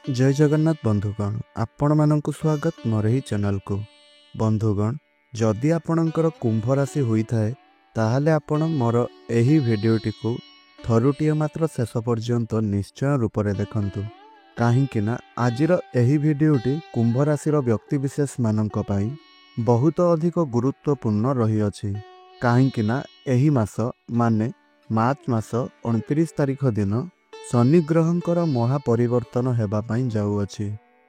जय जगन्नाथ बंधुगण आपण मानक स्वागत मोर ही चैनल को। बंधुगण जदि आपणकर कुंभ राशि होता है ताहले आपण मोर एही भिडियोटी को थरुटिए मात्र शेष पर्यंत निश्चय रूप से देखंतु। काहींकि ना आजिर एही भिडियोटी कुंभ राशि व्यक्तिविशेष मानक पई बहुत अधिक गुरुत्वपूर्ण रही अछि। काहींकि ना एही मास माने मार्च मास 29 तारिख दिन शनि ग्रहंकर महापरिवर्तन हेबा पई जाउअछि।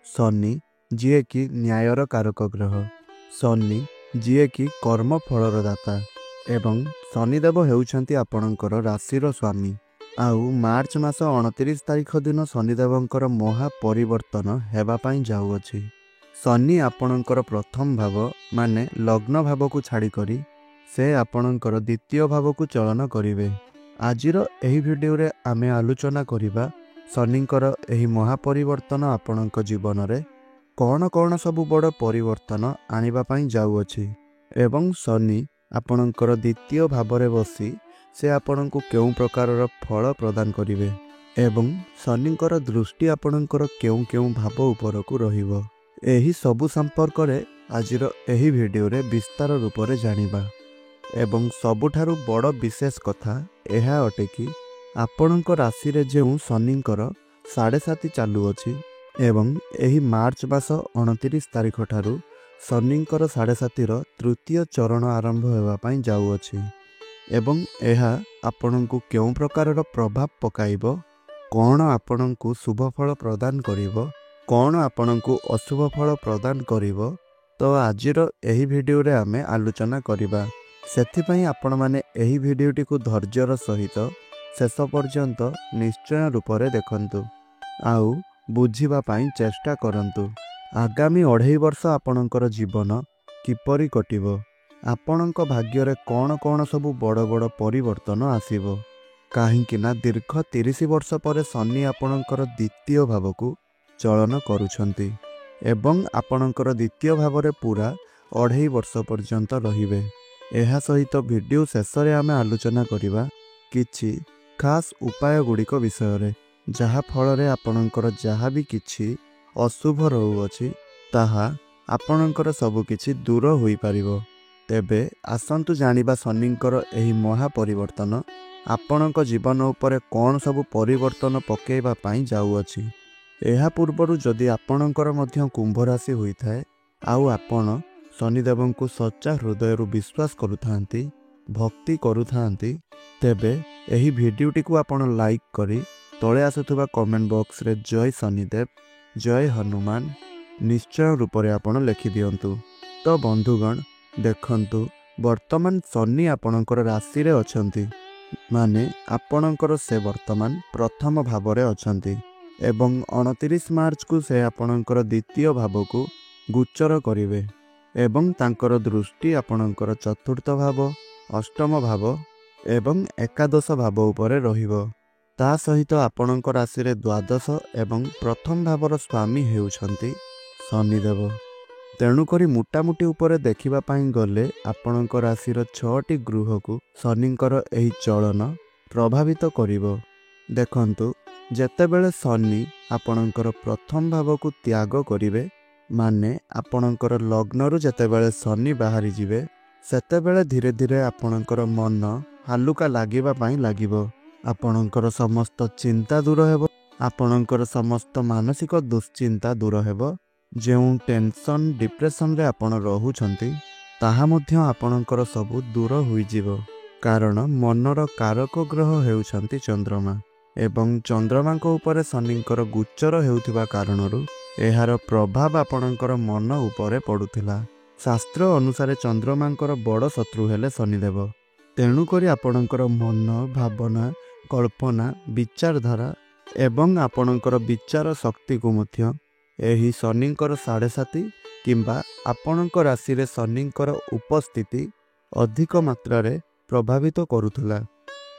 शनि जिए कि न्यायर कारक ग्रह, शनि जिए कि कर्म फलर दाता एवं शनिदेव हेउछंती आपणकर राशिर स्वामी। आउ मार्च मास 29 तारिख दिन शनिदेवंकर महापरिवर्तन हेबा पई जाउअछि। शनि आपणकर प्रथम भाव माने लग्न भाव को छाड़ी करी से आपणकर द्वितीय भाव को चलन करिवे। आजिर एही भिडियो रे आमे आलोचना करिबा शनिंकर एही महापरिवर्तन आपणक जीवन रे कौन कौन सबु बड़ परिवर्तन आनिबा पई जाउअछि एवं शनि आपणकर द्वितीय भाव रे बसी से आपणको केउ प्रकारर फल प्रदान करिवे एवं शनिंकर दृष्टि आपणकर केउ केउ भाव ऊपर को रहिबो। एही सबु संपर्क रे आजिर एही भिडियो रे विस्तार रूप रे जानिबा एवं सबुठारु बड़ विशेष कथा यह अटे कि आपणक राशि रे जेउ शनिंकर 7.5 चालुअछि एवं एही मार्च मास 29 तारिख ठारु शनिंकर 7.5 रो तृतीय चरण आरंभ हेबा पई जाउअछि एवं यह आपणको केउ प्रकारर प्रभाव पकाइबो, कौन आपणको शुभ फल प्रदान करिवो, कौन आपणको अशुभ फल प्रदान करिवो, तो आजिर एही भिडियो रे आमे आलोचना करिबा। सेथिपई आपण माने एही भिडियोटी को धैर्यर सहित शेष पर्यंत निश्चय रूप से देखंतु आउ बुझिबा पई चेष्टा करंतु। आगामी 2.5 वर्ष आपणकर जीवन किपरि कटिबो, आपणक भाग्य रे कौन कौन सबु बड़ बड़ परिवर्तन आसीबो। काहींकि ना दीर्घ 30 वर्ष पर शनि आपणकर द्वितीय भाव को चलन करुछंती एवं आपणकर द्वितीय भाव रे पूरा 2.5 वर्ष पर्यंत रहिबे। एहा सहित वीडियो शेष रे आमे आलोचना करिबा किछि खास उपाय गुड़िक विषय रे, जहा फल रे आपणकर जहा भी किछि अशुभ रहउअछि ताहा आपणकर सब किछि दूर होई परिबो। तेबे आसंतु जानिबा शनिंकर एही महापरिवर्तन आपणक जीवन उपरे कौन सब परिवर्तन पकेइबा पई जाउअछि। एहा पूर्वरु जदि आपणकर मध्य कुंभ राशि होइथाय आउ आपण शनिदेव को सच्चा हृदय विश्वास करुथांती, भक्ति करुथांती, तेबे एही भिडियोटी को आपण लाइक करी तले आसुथुबा कमेंट बॉक्स रे जय शनिदेव, जय हनुमान निश्चय रूप रे आपण लिखि दियंतु। तो बंधुगण देखंतु वर्तमान शनि आपणकर राशि रे अछंती माने आपणकर से वर्तमान प्रथम भाव रे अछंती एवं 29 मार्च को से आपणकर द्वितीय भाव को गोचर करिवे एवं तांकर दृष्टि आपणकर चतुर्थ भाव, अष्टम भाव एवं एकादश भाव उपरे रहिबो। ता सहित आपणक राशि रे द्वादश एवं प्रथम भावर स्वामी हेउछंती शनिदेव। तेणुकरी मुटामुटी उपरे देखिबा पई गले आपणक राशिर 6टी गृह को शनिंकर एही चलन प्रभावित करिवो। देखंतु जेतेबेले शनि आपणकर प्रथम भाव को त्याग करिवे माने आपणकर लग्नरु जेतेबेले शनि बाहरी जिवे सेतेबेले धीरे धीरे आपणकर मन हालुका लागिबा पई लागिबो। आपणकर समस्त चिंता दूर हेबो, आपणकर समस्त मानसिक दुश्चिंता दूर हेबो। जेउ टेंशन डिप्रेशन रे आपण रहुछंती ताहा मध्य आपणकर सबु दूर होई जिवो, कारण मनर कारक ग्रह हेउछंती चंद्रमा एवं चंद्रमा को ऊपर शनिंकर गोचर हेउथिबा कारणरु एहार प्रभाव आपणकर मन उपरे पड़ुथिला। शास्त्र अनुसारे चंद्रमांकर बड़ शत्रु हेले शनिदेव। तेणुकरी आपणकर मन, भावना, कल्पना, विचारधारा एवं आपणकर विचार शक्ति को मध्य एही शनिंकर 7.5 किंबा आपणक राशि रे शनिंकर उपस्थिति अधिक मात्रा रे प्रभावित करुथिला।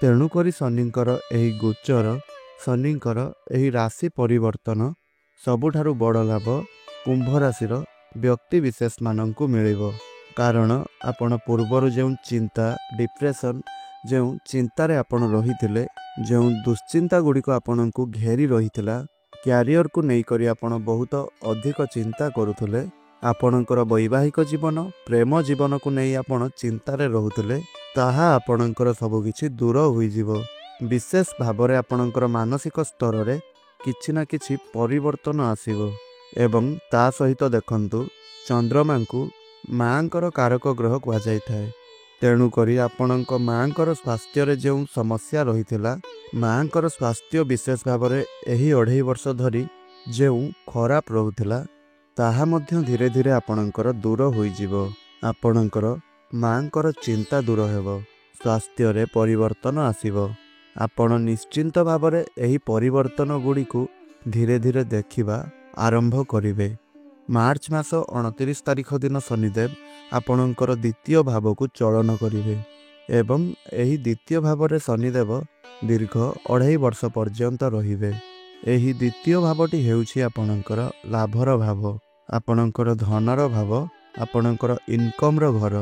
तेणुकरी शनिंकर एही गोचर, शनिंकर एही राशि परिवर्तन सबुठारु बड़ लाभ कुंभ राशिर व्यक्ति विशेष मानंकु मिलिबो। कारण आपण पूर्वर जो चिंता डिप्रेशन जो चिंतारे आपण रहिथिले, जो दुश्चिंता गुड़िक आपणको घेरी रहिथिला କ୍ୟାରିୟରକୁ ନେଇକରି ଆପଣ ବହୁତ ଅଧିକ ଚିନ୍ତା କରୁଥିଲେ, ଆପଣଙ୍କର ବୈବାହିକ ଜୀବନ ପ୍ରେମ ଜୀବନକୁ ନେଇ ଆପଣ ଚିନ୍ତାରେ ରହୁଥିଲେ, ତାହା ଆପଣଙ୍କର ସବୁକିଛି ଦୂର ହୋଇଯିବ। ବିଶେଷ ଭାବରେ ଆପଣଙ୍କର ମାନସିକ ସ୍ତରରେ କିଛି ନା କିଛି ପରିବର୍ତ୍ତନ ଆସିବ। ଏବଂ ତା ସହିତ ଦେଖନ୍ତୁ, ଚନ୍ଦ୍ରମାଙ୍କୁ ମାଆଙ୍କର କାରକ ଗ୍ରହ କୁହାଯାଇଥାଏ। ତେଣୁକରି ଆପଣଙ୍କ ମାଆଙ୍କର ସ୍ୱାସ୍ଥ୍ୟରେ ଯେଉଁ ସମସ୍ୟା ରହିଥିଲା, ମାଆଙ୍କର ସ୍ୱାସ୍ଥ୍ୟ ବିଶେଷ ଭାବରେ ଏହି 2.5 ବର୍ଷ ଧରି ଯେଉଁ ଖରାପ ରହୁଥିଲା, ତାହା ମଧ୍ୟ ଧୀରେ ଧୀରେ ଆପଣଙ୍କର ଦୂର ହୋଇଯିବ। ଆପଣଙ୍କର ମାଆଙ୍କର ଚିନ୍ତା ଦୂର ହେବ, ସ୍ୱାସ୍ଥ୍ୟରେ ପରିବର୍ତ୍ତନ ଆସିବ। ଆପଣ ନିଶ୍ଚିନ୍ତ ଭାବରେ ଏହି ପରିବର୍ତ୍ତନ ଗୁଡ଼ିକୁ ଧୀରେ ଧୀରେ ଦେଖିବା ଆରମ୍ଭ କରିବେ। ମାର୍ଚ୍ଚ ମାସ 29 ତାରିଖ ଦିନ ଶନିଦେବ ଆପଣଙ୍କର ଦ୍ୱିତୀୟ ଭାବକୁ ଚଳନ କରିବେ ଏବଂ ଏହି ଦ୍ୱିତୀୟ ଭାବରେ ଶନିଦେବ ଦୀର୍ଘ 2.5 ବର୍ଷ ପର୍ଯ୍ୟନ୍ତ ରହିବେ। ଏହି ଦ୍ୱିତୀୟ ଭାବଟି ହେଉଛି ଆପଣଙ୍କର ଲାଭର ଭାବ, ଆପଣଙ୍କର ଧନର ଭାବ, ଆପଣଙ୍କର ଇନକମ୍ର ଘର,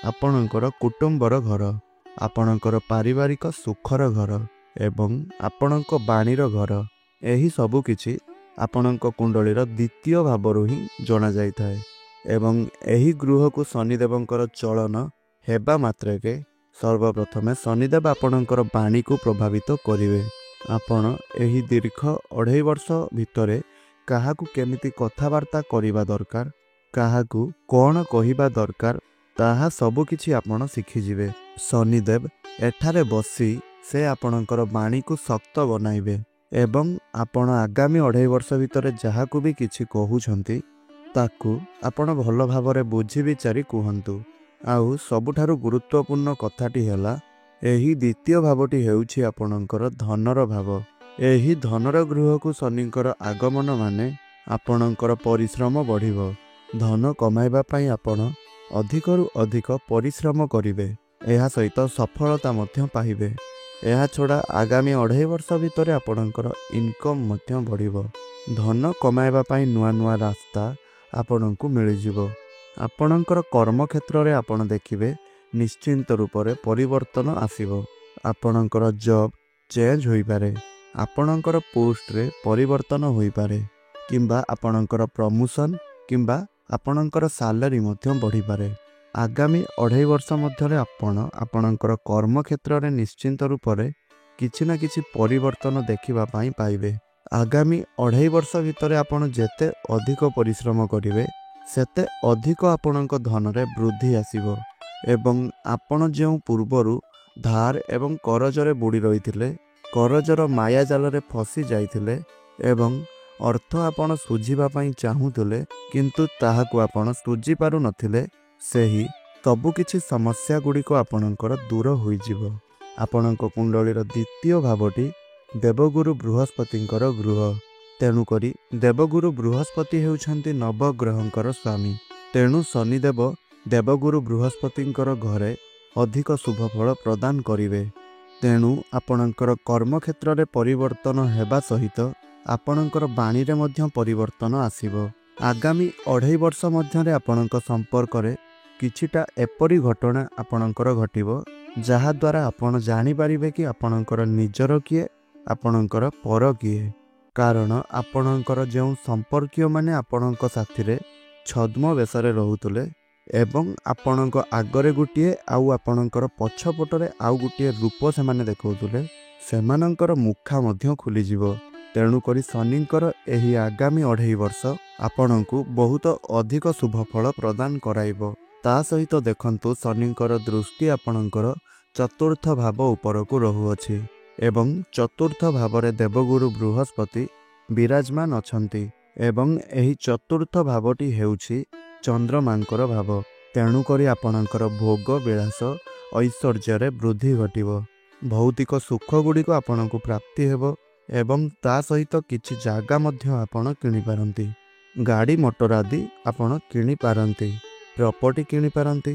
ଆପଣଙ୍କର କୁଟୁମ୍ବର ଘର, ଆପଣଙ୍କର ପାରିବାରିକ ସୁଖର ଘର ଏବଂ ଆପଣଙ୍କ ବାଣୀର ଘର। ଏହି ସବୁ କିଛି ଆପଣଙ୍କ କୁଣ୍ଡଳୀର ଦ୍ୱିତୀୟ ଭାବରୁ ହିଁ ଜଣାଯାଇଥାଏ। ଏବଂ ଏହି ଗୃହକୁ ଶନିଦେବଙ୍କର ଚଳନ ହେବା ମାତ୍ରକେ ସର୍ବପ୍ରଥମେ ଶନିଦେବ ଆପଣଙ୍କର ବାଣୀକୁ ପ୍ରଭାବିତ କରିବେ। ଆପଣ ଏହି ଦୀର୍ଘ 2.5 ବର୍ଷ ଭିତରେ କାହାକୁ କେମିତି କଥାବାର୍ତ୍ତା କରିବା ଦରକାର, କାହାକୁ କ'ଣ କହିବା ଦରକାର, ତାହା ସବୁକିଛି ଆପଣ ଶିଖିଯିବେ। ଶନିଦେବ ଏଠାରେ ବସି ସେ ଆପଣଙ୍କର ବାଣୀକୁ ଶକ୍ତ ବନାଇବେ ଏବଂ ଆପଣ ଆଗାମୀ 2.5 ବର୍ଷ ଭିତରେ ଯାହାକୁ ବି କିଛି କହୁଛନ୍ତି, ତାକୁ ଆପଣ ଭଲ ଭାବରେ ବୁଝି ବିଚାରି କୁହନ୍ତୁ। ଆଉ ସବୁଠାରୁ ଗୁରୁତ୍ୱପୂର୍ଣ୍ଣ କଥାଟି ହେଲା, ଏହି ଦ୍ୱିତୀୟ ଭାବଟି ହେଉଛି ଆପଣଙ୍କର ଧନର ଭାବ। ଏହି ଧନର ଗୃହକୁ ଶନିଙ୍କର ଆଗମନ ମାନେ ଆପଣଙ୍କର ପରିଶ୍ରମ ବଢ଼ିବ। ଧନ କମାଇବା ପାଇଁ ଆପଣ ଅଧିକରୁ ଅଧିକ ପରିଶ୍ରମ କରିବେ, ଏହା ସହିତ ସଫଳତା ମଧ୍ୟ ପାଇବେ। ଏହା ଛଡ଼ା ଆଗାମୀ 2.5 ବର୍ଷ ଭିତରେ ଆପଣଙ୍କର ଇନକମ୍ ମଧ୍ୟ ବଢ଼ିବ। ଧନ କମାଇବା ପାଇଁ ନୂଆ ନୂଆ ରାସ୍ତା ଆପଣଙ୍କୁ ମିଳିଯିବ। ଆପଣଙ୍କର କର୍ମକ୍ଷେତ୍ରରେ ଆପଣ ଦେଖିବେ ନିଶ୍ଚିନ୍ତ ରୂପରେ ପରିବର୍ତ୍ତନ ଆସିବ। ଆପଣଙ୍କର ଜବ୍ ଚେଞ୍ଜ ହୋଇପାରେ, ଆପଣଙ୍କର ପୋଷ୍ଟରେ ପରିବର୍ତ୍ତନ ହୋଇପାରେ, କିମ୍ବା ଆପଣଙ୍କର ପ୍ରମୋସନ୍ କିମ୍ବା ଆପଣଙ୍କର ସାଲାରୀ ମଧ୍ୟ ବଢ଼ିପାରେ। ଆଗାମୀ 2.5 ବର୍ଷ ମଧ୍ୟରେ ଆପଣ ଆପଣଙ୍କର କର୍ମକ୍ଷେତ୍ରରେ ନିଶ୍ଚିନ୍ତ ରୂପରେ କିଛି ନା କିଛି ପରିବର୍ତ୍ତନ ଦେଖିବା ପାଇଁ ପାଇବେ। ଆଗାମୀ 2.5 ବର୍ଷ ଭିତରେ ଆପଣ ଯେତେ ଅଧିକ ପରିଶ୍ରମ କରିବେ, ସେତେ ଅଧିକ ଆପଣଙ୍କ ଧନରେ ବୃଦ୍ଧି ଆସିବ ଏବଂ ଆପଣ ଯେଉଁ ପୂର୍ବରୁ ଧାର ଏବଂ କରଜରେ ବୁଡ଼ି ରହିଥିଲେ, କରଜର ମାୟାଜାଲରେ ଫସି ଯାଇଥିଲେ ଏବଂ ଅର୍ଥ ଆପଣ ଶୁଝିବା ପାଇଁ ଚାହୁଁଥିଲେ କିନ୍ତୁ ତାହାକୁ ଆପଣ ଶୁଝି ପାରୁନଥିଲେ, ସେହି ସବୁକିଛି ସମସ୍ୟା ଗୁଡ଼ିକ ଆପଣଙ୍କର ଦୂର ହୋଇଯିବ। ଆପଣଙ୍କ କୁଣ୍ଡଳୀର ଦ୍ୱିତୀୟ ଭାବଟି ଦେବଗୁରୁ ବୃହସ୍ପତିଙ୍କର ଗୃହ। ତେଣୁକରି ଦେବଗୁରୁ ବୃହସ୍ପତି ହେଉଛନ୍ତି ନବଗ୍ରହଙ୍କର ସ୍ୱାମୀ। ତେଣୁ ଶନିଦେବ ଦେବଗୁରୁ ବୃହସ୍ପତିଙ୍କର ଘରେ ଅଧିକ ଶୁଭଫଳ ପ୍ରଦାନ କରିବେ। ତେଣୁ ଆପଣଙ୍କର କର୍ମକ୍ଷେତ୍ରରେ ପରିବର୍ତ୍ତନ ହେବା ସହିତ ଆପଣଙ୍କର ବାଣୀରେ ମଧ୍ୟ ପରିବର୍ତ୍ତନ ଆସିବ। ଆଗାମୀ 2.5 ବର୍ଷ ମଧ୍ୟରେ ଆପଣଙ୍କ ସମ୍ପର୍କରେ କିଛିଟା ଏପରି ଘଟଣା ଆପଣଙ୍କର ଘଟିବ, ଯାହାଦ୍ୱାରା ଆପଣ ଜାଣିପାରିବେ କି ଆପଣଙ୍କର ନିଜର କିଏ, ଆପଣଙ୍କର ପର କିଏ। କାରଣ ଆପଣଙ୍କର ଯେଉଁ ସମ୍ପର୍କୀୟମାନେ ଆପଣଙ୍କ ସାଥିରେ ଛଦ୍ମବେଶରେ ରହୁଥିଲେ ଏବଂ ଆପଣଙ୍କ ଆଗରେ ଗୋଟିଏ ଆଉ ଆପଣଙ୍କର ପଛପଟରେ ଆଉ ଗୋଟିଏ ରୂପ ସେମାନେ ଦେଖାଉଥିଲେ, ସେମାନଙ୍କର ମୁଖା ମଧ୍ୟ ଖୋଲିଯିବ। ତେଣୁକରି ଶନିଙ୍କର ଏହି ଆଗାମୀ 2.5 ବର୍ଷ ଆପଣଙ୍କୁ ବହୁତ ଅଧିକ ଶୁଭଫଳ ପ୍ରଦାନ କରାଇବ। ତା ସହିତ ଦେଖନ୍ତୁ, ଶନିଙ୍କର ଦୃଷ୍ଟି ଆପଣଙ୍କର ଚତୁର୍ଥ ଭାବ ଉପରକୁ ରହୁଅଛି ଏବଂ ଚତୁର୍ଥ ଭାବରେ ଦେବଗୁରୁ ବୃହସ୍ପତି ବିରାଜମାନ ଅଛନ୍ତି ଏବଂ ଏହି ଚତୁର୍ଥ ଭାବଟି ହେଉଛି ଚନ୍ଦ୍ରମାଙ୍କର ଭାବ। ତେଣୁକରି ଆପଣଙ୍କର ଭୋଗ ବିଳାସ ଐଶ୍ୱର୍ଯ୍ୟରେ ବୃଦ୍ଧି ଘଟିବ। ଭୌତିକ ସୁଖ ଗୁଡ଼ିକ ଆପଣଙ୍କୁ ପ୍ରାପ୍ତି ହେବ ଏବଂ ତା ସହିତ କିଛି ଜାଗା ମଧ୍ୟ ଆପଣ କିଣିପାରନ୍ତି। ଗାଡ଼ି ମଟର ଆଦି ଆପଣ କିଣିପାରନ୍ତି, ପ୍ରପର୍ଟି କିଣିପାରନ୍ତି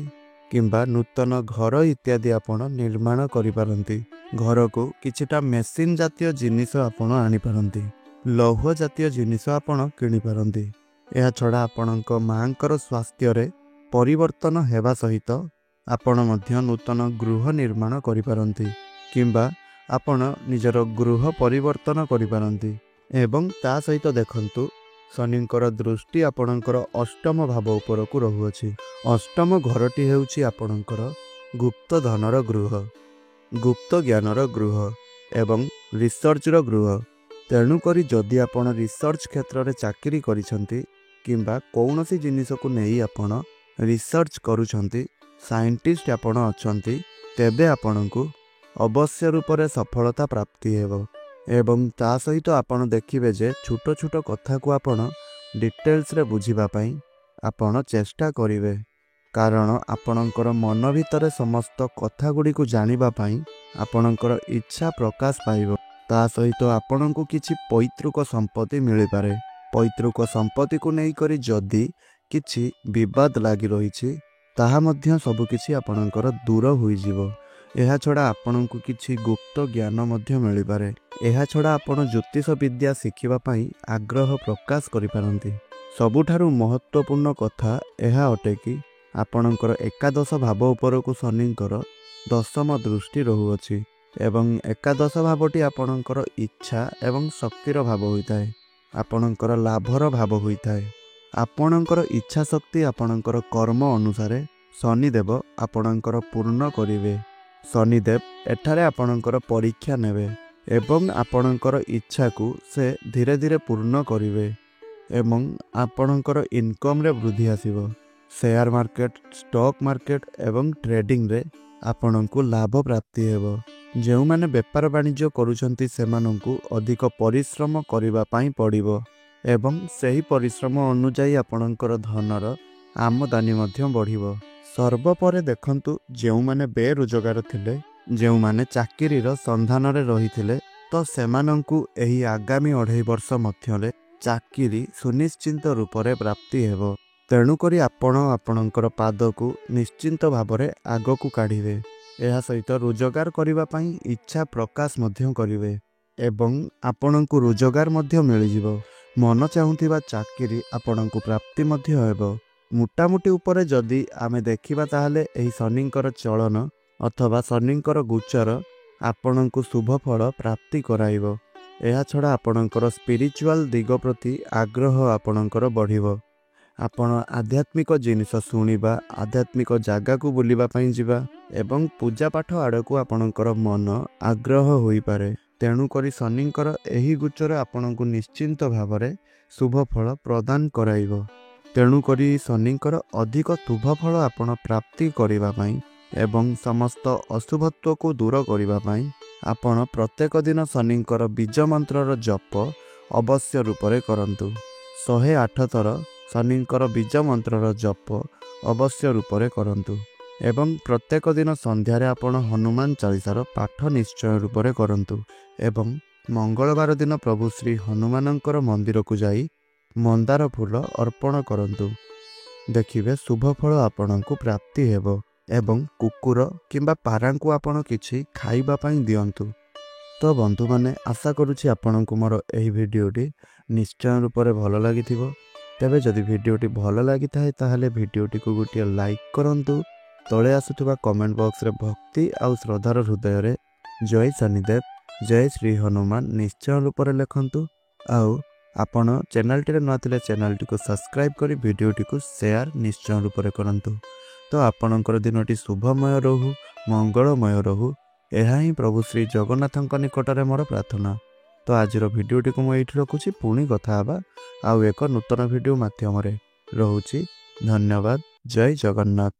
କିମ୍ବା ନୂତନ ଘର ଇତ୍ୟାଦି ଆପଣ ନିର୍ମାଣ କରିପାରନ୍ତି। ଘରକୁ କିଛିଟା ମେସିନ୍ ଜାତୀୟ ଜିନିଷ ଆପଣ ଆଣିପାରନ୍ତି, ଲୌହ ଜାତୀୟ ଜିନିଷ ଆପଣ କିଣିପାରନ୍ତି। ଏହା ଛଡ଼ା ଆପଣଙ୍କ ମାଆଙ୍କର ସ୍ୱାସ୍ଥ୍ୟରେ ପରିବର୍ତ୍ତନ ହେବା ସହିତ ଆପଣ ମଧ୍ୟ ନୂତନ ଗୃହ ନିର୍ମାଣ କରିପାରନ୍ତି କିମ୍ବା ଆପଣ ନିଜର ଗୃହ ପରିବର୍ତ୍ତନ କରିପାରନ୍ତି। ଏବଂ ତା ସହିତ ଦେଖନ୍ତୁ ଶନିଙ୍କର ଦୃଷ୍ଟି ଆପଣଙ୍କର ଅଷ୍ଟମ ଭାବ ଉପରକୁ ରହୁଅଛି। ଅଷ୍ଟମ ଘରଟି ହେଉଛି ଆପଣଙ୍କର ଗୁପ୍ତ ଧନର ଗୃହ, ଗୁପ୍ତ ଜ୍ଞାନର ଗୃହ ଏବଂ ରିସର୍ଚ୍ଚର ଗୃହ। ତେଣୁକରି ଯଦି ଆପଣ ରିସର୍ଚ୍ଚ କ୍ଷେତ୍ରରେ ଚାକିରି କରିଛନ୍ତି କିମ୍ବା କୌଣସି ଜିନିଷକୁ ନେଇ ଆପଣ ରିସର୍ଚ୍ଚ କରୁଛନ୍ତି, ସାଇଣ୍ଟିଷ୍ଟ ଆପଣ ଅଛନ୍ତି, ତେବେ ଆପଣଙ୍କୁ ଅବଶ୍ୟ ରୂପରେ ସଫଳତା ପ୍ରାପ୍ତି ହେବ। ଏବଂ ତା ସହିତ ଆପଣ ଦେଖିବେ ଯେ ଛୋଟ ଛୋଟ କଥାକୁ ଆପଣ ଡିଟେଲ୍ସରେ ବୁଝିବା ପାଇଁ ଆପଣ ଚେଷ୍ଟା କରିବେ, କାରଣ ଆପଣଙ୍କର ମନ ଭିତରେ ସମସ୍ତ କଥା ଗୁଡ଼ିକୁ ଜାଣିବା ପାଇଁ ଆପଣଙ୍କର ଇଚ୍ଛା ପ୍ରକାଶ ପାଇବ। ତା ସହିତ ଆପଣଙ୍କୁ କିଛି ପୈତୃକ ସମ୍ପତ୍ତି ମିଳିପାରେ। ପୈତୃକ ସମ୍ପତ୍ତିକୁ ନେଇକରି ଯଦି କିଛି ବିବାଦ ଲାଗି ରହିଛି, ତାହା ମଧ୍ୟ ସବୁକିଛି ଆପଣଙ୍କର ଦୂର ହୋଇଯିବ। ଏହାଛଡ଼ା ଆପଣଙ୍କୁ କିଛି ଗୁପ୍ତ ଜ୍ଞାନ ମଧ୍ୟ ମିଳିପାରେ। ଏହାଛଡ଼ା ଆପଣ ଜ୍ୟୋତିଷ ବିଦ୍ୟା ଶିଖିବା ପାଇଁ ଆଗ୍ରହ ପ୍ରକାଶ କରିପାରନ୍ତି। ସବୁଠାରୁ ମହତ୍ତ୍ୱପୂର୍ଣ୍ଣ କଥା ଏହା ଅଟେ କି ଆପଣଙ୍କର ଏକାଦଶ ଭାବ ଉପରକୁ ଶନିଙ୍କର ଦଶମ ଦୃଷ୍ଟି ରହୁଅଛି ଏବଂ ଏକାଦଶ ଭାବଟି ଆପଣଙ୍କର ଇଚ୍ଛା ଏବଂ ଶକ୍ତିର ଭାବ ହୋଇଥାଏ, ଆପଣଙ୍କର ଲାଭର ଭାବ ହୋଇଥାଏ। ଆପଣଙ୍କର ଇଚ୍ଛା ଶକ୍ତି ଆପଣଙ୍କର କର୍ମ ଅନୁସାରେ ଶନିଦେବ ଆପଣଙ୍କର ପୂର୍ଣ୍ଣ କରିବେ। ଶନିଦେବ ଏଠାରେ ଆପଣଙ୍କର ପରୀକ୍ଷା ନେବେ ଏବଂ ଆପଣଙ୍କର ଇଚ୍ଛାକୁ ସେ ଧୀରେ ଧୀରେ ପୂର୍ଣ୍ଣ କରିବେ ଏବଂ ଆପଣଙ୍କର ଇନକମ୍ରେ ବୃଦ୍ଧି ଆସିବ। ସେୟାର ମାର୍କେଟ, ଷ୍ଟକ୍ ମାର୍କେଟ ଏବଂ ଟ୍ରେଡିଂରେ ଆପଣଙ୍କୁ ଲାଭ ପ୍ରାପ୍ତି ହେବ। ଯେଉଁମାନେ ବେପାର ବାଣିଜ୍ୟ କରୁଛନ୍ତି ସେମାନଙ୍କୁ ଅଧିକ ପରିଶ୍ରମ କରିବା ପାଇଁ ପଡ଼ିବ ଏବଂ ସେହି ପରିଶ୍ରମ ଅନୁଯାୟୀ ଆପଣଙ୍କର ଧନର ଆମଦାନୀ ମଧ୍ୟ ବଢ଼ିବ। ସର୍ବପରେ ଦେଖନ୍ତୁ, ଯେଉଁମାନେ ବେରୋଜଗାର ଥିଲେ, ଯେଉଁମାନେ ଚାକିରିର ସନ୍ଧାନରେ ରହିଥିଲେ, ତ ସେମାନଙ୍କୁ ଏହି ଆଗାମୀ 2.5 ବର୍ଷ ମଧ୍ୟରେ ଚାକିରି ସୁନିଶ୍ଚିତ ରୂପରେ ପ୍ରାପ୍ତି ହେବ। ତେଣୁକରି ଆପଣ ଆପଣଙ୍କର ପାଦକୁ ନିଶ୍ଚିନ୍ତ ଭାବରେ ଆଗକୁ କାଢ଼ିବେ। ଏହା ସହିତ ରୋଜଗାର କରିବା ପାଇଁ ଇଚ୍ଛା ପ୍ରକାଶ ମଧ୍ୟ କରିବେ ଏବଂ ଆପଣଙ୍କୁ ରୋଜଗାର ମଧ୍ୟ ମିଳିଯିବ। ମନ ଚାହୁଁଥିବା ଚାକିରି ଆପଣଙ୍କୁ ପ୍ରାପ୍ତି ମଧ୍ୟ ହେବ। ମୋଟାମୋଟି ଉପରେ ଯଦି ଆମେ ଦେଖିବା, ତାହେଲେ ଏହି ଶନିଙ୍କର ଚଳନ ଅଥବା ଶନିଙ୍କର ଗୋଚର ଆପଣଙ୍କୁ ଶୁଭ ଫଳ ପ୍ରାପ୍ତି କରାଇବ। ଏହାଛଡ଼ା ଆପଣଙ୍କର ସ୍ପିରିଚୁଆଲ ଦିଗ ପ୍ରତି ଆଗ୍ରହ ଆପଣଙ୍କର ବଢ଼ିବ। ଆପଣ ଆଧ୍ୟାତ୍ମିକ ଜିନିଷ ଶୁଣିବା, ଆଧ୍ୟାତ୍ମିକ ଜାଗାକୁ ବୁଲିବା ପାଇଁ ଯିବା ଏବଂ ପୂଜାପାଠ ଆଡ଼କୁ ଆପଣଙ୍କର ମନ ଆଗ୍ରହ ହୋଇପାରେ। ତେଣୁକରି ଶନିଙ୍କର ଏହି ଗୋଚର ଆପଣଙ୍କୁ ନିଶ୍ଚିନ୍ତ ଭାବରେ ଶୁଭ ଫଳ ପ୍ରଦାନ କରାଇବ। ତେଣୁକରି ଶନିଙ୍କର ଅଧିକ ଶୁଭ ଫଳ ଆପଣ ପ୍ରାପ୍ତି କରିବା ପାଇଁ ଏବଂ ସମସ୍ତ ଅଶୁଭତ୍ୱକୁ ଦୂର କରିବା ପାଇଁ ଆପଣ ପ୍ରତ୍ୟେକ ଦିନ ଶନିଙ୍କର ବୀଜ ମନ୍ତ୍ରର ଜପ ଅବଶ୍ୟ ରୂପରେ କରନ୍ତୁ। 108 ଥର ଶନିଙ୍କର ବୀଜ ମନ୍ତ୍ରର ଜପ ଅବଶ୍ୟ ରୂପରେ କରନ୍ତୁ ଏବଂ ପ୍ରତ୍ୟେକ ଦିନ ସନ୍ଧ୍ୟାରେ ଆପଣ ହନୁମାନ ଚାଳିଶାର ପାଠ ନିଶ୍ଚୟ ରୂପରେ କରନ୍ତୁ ଏବଂ ମଙ୍ଗଳବାର ଦିନ ପ୍ରଭୁ ଶ୍ରୀ ହନୁମାନଙ୍କର ମନ୍ଦିରକୁ ଯାଇ ମନ୍ଦାର ଫୁଲ ଅର୍ପଣ କରନ୍ତୁ। ଦେଖିବେ ଶୁଭ ଫଳ ଆପଣଙ୍କୁ ପ୍ରାପ୍ତି ହେବ ଏବଂ କୁକୁର କିମ୍ବା ପାରାଙ୍କୁ ଆପଣ କିଛି ଖାଇବା ପାଇଁ ଦିଅନ୍ତୁ। ତ ବନ୍ଧୁମାନେ, ଆଶା କରୁଛି ଆପଣଙ୍କୁ ମୋର ଏହି ଭିଡ଼ିଓଟି ନିଶ୍ଚୟ ରୂପରେ ଭଲ ଲାଗିଥିବ। ତେବେ ଯଦି ଭିଡ଼ିଓଟି ଭଲ ଲାଗିଥାଏ ତାହେଲେ ଭିଡ଼ିଓଟିକୁ ଗୋଟିଏ ଲାଇକ୍ କରନ୍ତୁ। ତଳେ ଆସୁଥିବା କମେଣ୍ଟ ବକ୍ସରେ ଭକ୍ତି ଆଉ ଶ୍ରଦ୍ଧାର ହୃଦୟରେ ଜୟ ଶନିଦେବ, ଜୟ ଶ୍ରୀ ହନୁମାନ ନିଶ୍ଚୟ ରୂପରେ ଲେଖନ୍ତୁ। ଆଉ ଆପଣ ଚ୍ୟାନେଲଟିରେ ନୂଆ ଥିଲେ ଚ୍ୟାନେଲଟିକୁ ସବସ୍କ୍ରାଇବ୍ କରି ଭିଡ଼ିଓଟିକୁ ସେୟାର ନିଶ୍ଚୟ ରୂପରେ କରନ୍ତୁ। ତ ଆପଣଙ୍କର ଦିନଟି ଶୁଭମୟ ରହୁ, ମଙ୍ଗଳମୟ ରହୁ, ଏହା ହିଁ ପ୍ରଭୁ ଶ୍ରୀ ଜଗନ୍ନାଥଙ୍କ ନିକଟରେ ମୋର ପ୍ରାର୍ଥନା। ତ ଆଜିର ଭିଡ଼ିଓଟିକୁ ମୁଁ ଏଇଠି ରଖୁଛି। ପୁଣି କଥା ହେବା ଆଉ ଏକ ନୂତନ ଭିଡ଼ିଓ ମାଧ୍ୟମରେ। ରହୁଛି। ଧନ୍ୟବାଦ। ଜୟ ଜଗନ୍ନାଥ।